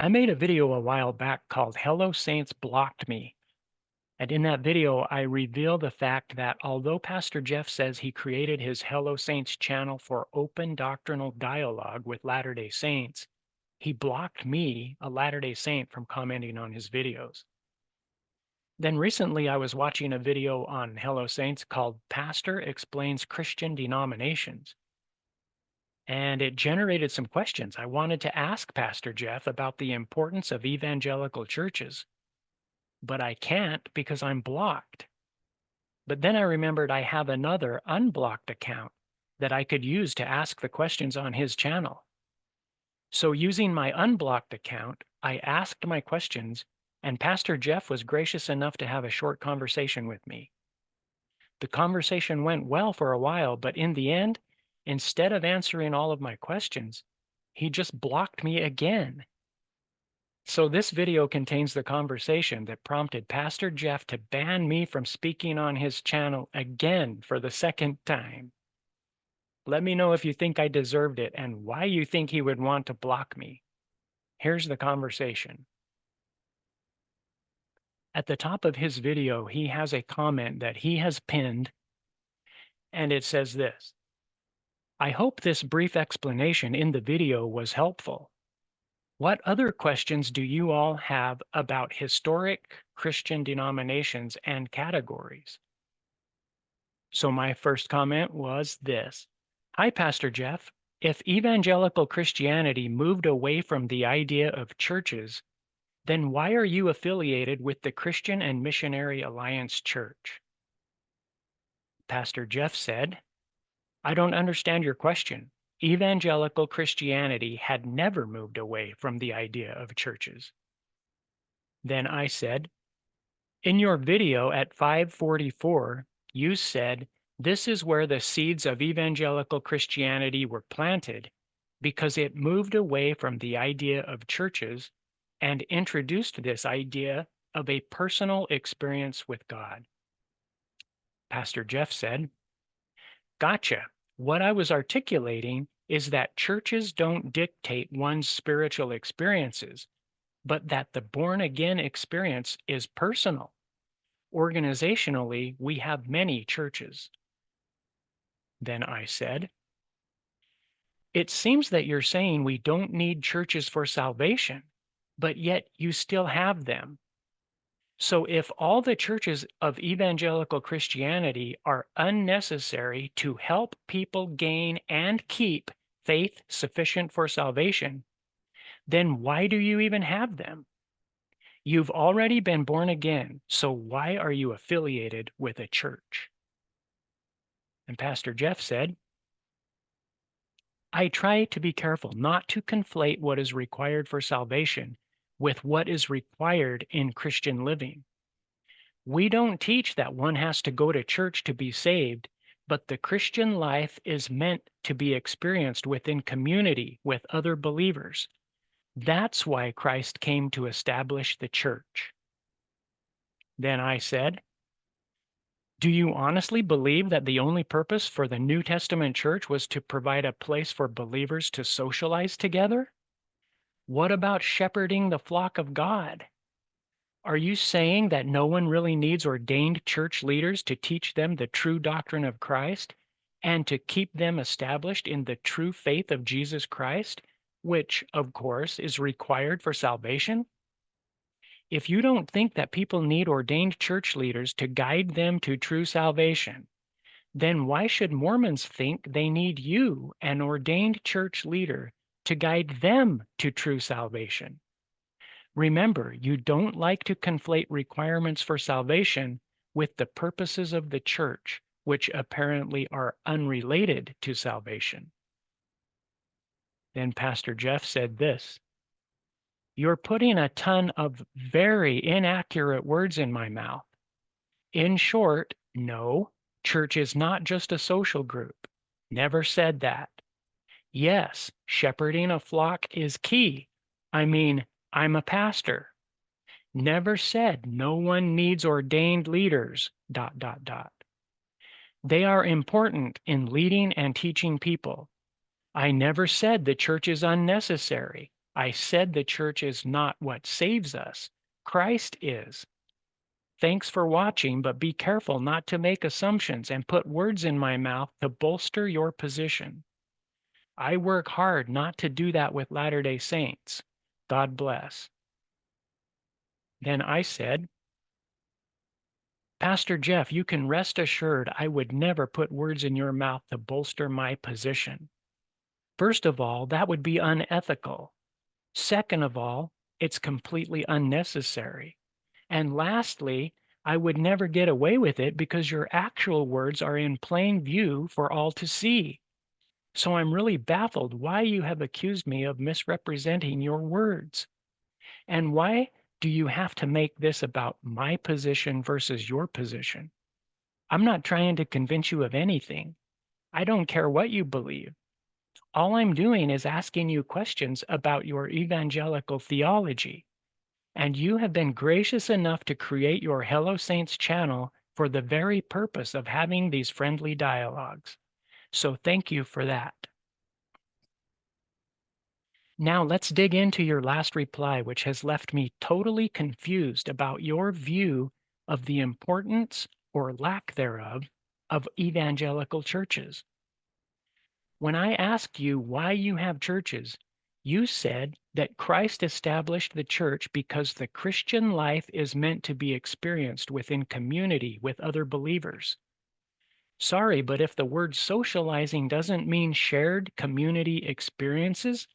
I made a video a while back called Hello Saints Blocked Me. And in that video, I reveal the fact that although Pastor Jeff says he created his Hello Saints channel for open doctrinal dialogue with Latter-day Saints, he blocked me, a Latter-day Saint, from commenting on his videos. Then recently I was watching a video on Hello Saints called Pastor Explains Christian Denominations. And it generated some questions. I wanted to ask Pastor Jeff about the importance of evangelical churches, but I can't because I'm blocked. But then I remembered I have another unblocked account that I could use to ask the questions on his channel. So using my unblocked account, I asked my questions, and Pastor Jeff was gracious enough to have a short conversation with me. The conversation went well for a while, but in the end, instead of answering all of my questions, he just blocked me again. So this video contains the conversation that prompted Pastor Jeff to ban me from speaking on his channel again for the second time. Let me know if you think I deserved it and why you think he would want to block me. Here's the conversation. At the top of his video, he has a comment that he has pinned, and it says this: I hope this brief explanation in the video was helpful. What other questions do you all have about historic Christian denominations and categories? So my first comment was this: Hi, Pastor Jeff. If evangelical Christianity moved away from the idea of churches, then why are you affiliated with the Christian and Missionary Alliance Church? Pastor Jeff said, I don't understand your question. Evangelical Christianity had never moved away from the idea of churches. Then I said, in your video at 544, you said this is where the seeds of evangelical Christianity were planted because it moved away from the idea of churches and introduced this idea of a personal experience with God. Pastor Jeff said, Gotcha. What I was articulating is that churches don't dictate one's spiritual experiences, but that the born-again experience is personal. Organizationally, we have many churches. Then I said, it seems that you're saying we don't need churches for salvation, but yet you still have them. So if all the churches of evangelical Christianity are unnecessary to help people gain and keep faith sufficient for salvation, then why do you even have them? You've already been born again, so why are you affiliated with a church? And Pastor Jeff said, I try to be careful not to conflate what is required for salvation with what is required in Christian living. We don't teach that one has to go to church to be saved, but the Christian life is meant to be experienced within community with other believers. That's why Christ came to establish the church. Then I said, do you honestly believe that the only purpose for the New Testament church was to provide a place for believers to socialize together? What about shepherding the flock of God? Are you saying that no one really needs ordained church leaders to teach them the true doctrine of Christ and to keep them established in the true faith of Jesus Christ, which, of course, is required for salvation? If you don't think that people need ordained church leaders to guide them to true salvation, then why should Mormons think they need you, an ordained church leader, to guide them to true salvation? Remember, you don't like to conflate requirements for salvation with the purposes of the church, which apparently are unrelated to salvation. Then Pastor Jeff said this: you're putting a ton of very inaccurate words in my mouth. In short, no, church is not just a social group. Never said that. Yes, shepherding a flock is key. I mean, I'm a pastor. Never said no one needs ordained leaders, ... They are important in leading and teaching people. I never said the church is unnecessary. I said the church is not what saves us. Christ is. Thanks for watching, but be careful not to make assumptions and put words in my mouth to bolster your position. I work hard not to do that with Latter-day Saints. God bless. Then I said, Pastor Jeff, you can rest assured I would never put words in your mouth to bolster my position. First of all, that would be unethical. Second of all, it's completely unnecessary. And lastly, I would never get away with it because your actual words are in plain view for all to see. So I'm really baffled why you have accused me of misrepresenting your words. And why do you have to make this about my position versus your position? I'm not trying to convince you of anything. I don't care what you believe. All I'm doing is asking you questions about your evangelical theology. And you have been gracious enough to create your Hello Saints channel for the very purpose of having these friendly dialogues. So thank you for that. Now let's dig into your last reply, which has left me totally confused about your view of the importance or lack thereof of evangelical churches. When I asked you why you have churches, you said that Christ established the church because the Christian life is meant to be experienced within community with other believers. Sorry, but if the word socializing doesn't mean shared community experiences,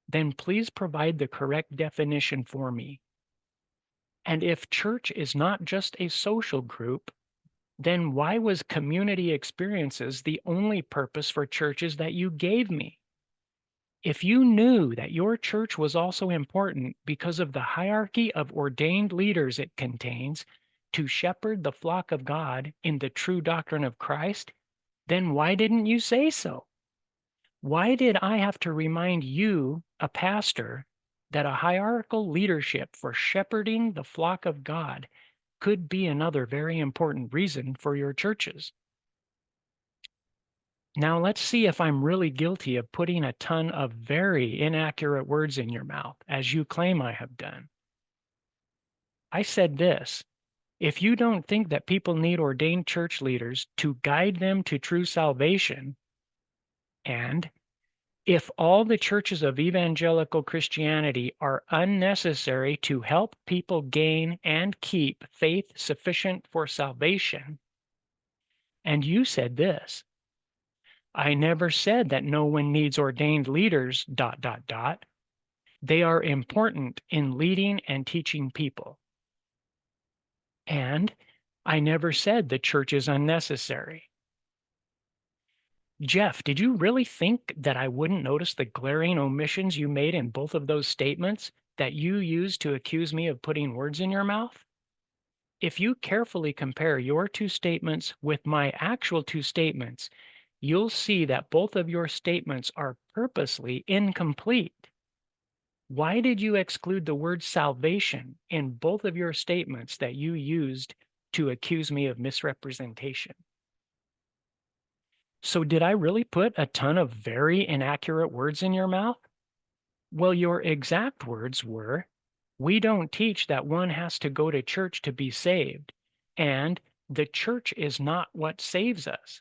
then please provide the correct definition for me. And if church is not just a social group, then why was community experiences the only purpose for churches that you gave me? If you knew that your church was also important because of the hierarchy of ordained leaders it contains to shepherd the flock of God in the true doctrine of Christ, then why didn't you say so? Why did I have to remind you, a pastor, that a hierarchical leadership for shepherding the flock of God could be another very important reason for your churches? Now let's see if I'm really guilty of putting a ton of very inaccurate words in your mouth, as you claim I have done. I said this: if you don't think that people need ordained church leaders to guide them to true salvation, and if all the churches of evangelical Christianity are unnecessary to help people gain and keep faith sufficient for salvation, and you said this: I never said that no one needs ordained leaders, dot, dot, dot. They are important in leading and teaching people. And I never said the church is unnecessary. Jeff, did you really think that I wouldn't notice the glaring omissions you made in both of those statements that you used to accuse me of putting words in your mouth? If you carefully compare your two statements with my actual two statements, you'll see that both of your statements are purposely incomplete. Why did you exclude the word salvation in both of your statements that you used to accuse me of misrepresentation? So did I really put a ton of very inaccurate words in your mouth? Well, your exact words were, we don't teach that one has to go to church to be saved, and the church is not what saves us.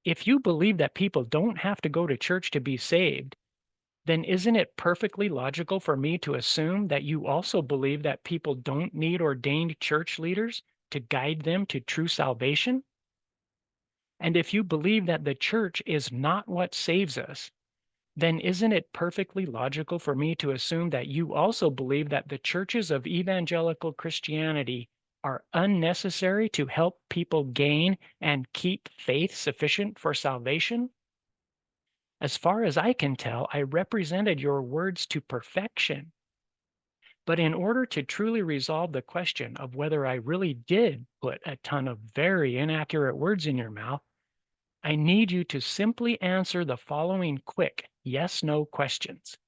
If you believe that people don't have to go to church to be saved, then isn't it perfectly logical for me to assume that you also believe that people don't need ordained church leaders to guide them to true salvation? And if you believe that the church is not what saves us, then isn't it perfectly logical for me to assume that you also believe that the churches of evangelical Christianity are unnecessary to help people gain and keep faith sufficient for salvation? As far as I can tell, I represented your words to perfection. But in order to truly resolve the question of whether I really did put a ton of very inaccurate words in your mouth, I need you to simply answer the following quick yes/no questions.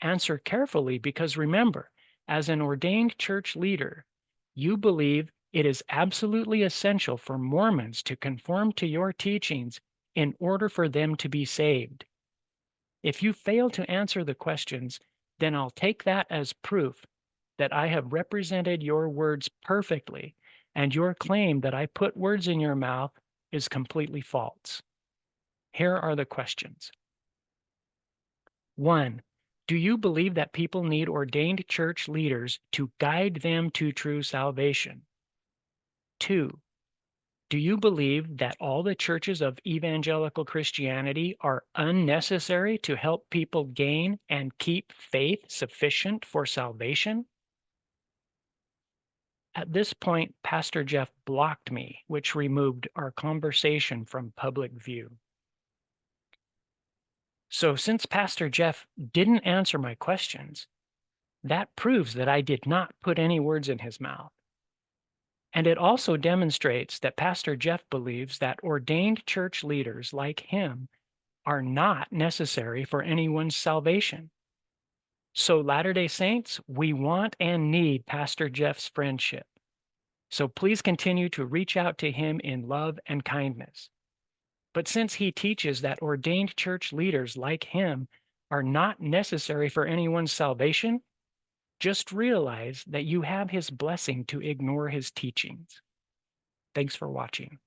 Answer carefully because remember, as an ordained church leader, you believe it is absolutely essential for Mormons to conform to your teachings in order for them to be saved. If you fail to answer the questions, then I'll take that as proof that I have represented your words perfectly, and your claim that I put words in your mouth is completely false. Here are the questions. 1. Do you believe that people need ordained church leaders to guide them to true salvation? 2. Do you believe that all the churches of evangelical Christianity are unnecessary to help people gain and keep faith sufficient for salvation? At this point, Pastor Jeff blocked me, which removed our conversation from public view. So, since Pastor Jeff didn't answer my questions, that proves that I did not put any words in his mouth. And it also demonstrates that Pastor Jeff believes that ordained church leaders like him are not necessary for anyone's salvation. So, Latter day Saints, we want and need Pastor Jeff's friendship. So, please continue to reach out to him in love and kindness. But since he teaches that ordained church leaders like him are not necessary for anyone's salvation, just realize that you have his blessing to ignore his teachings. Thanks for watching.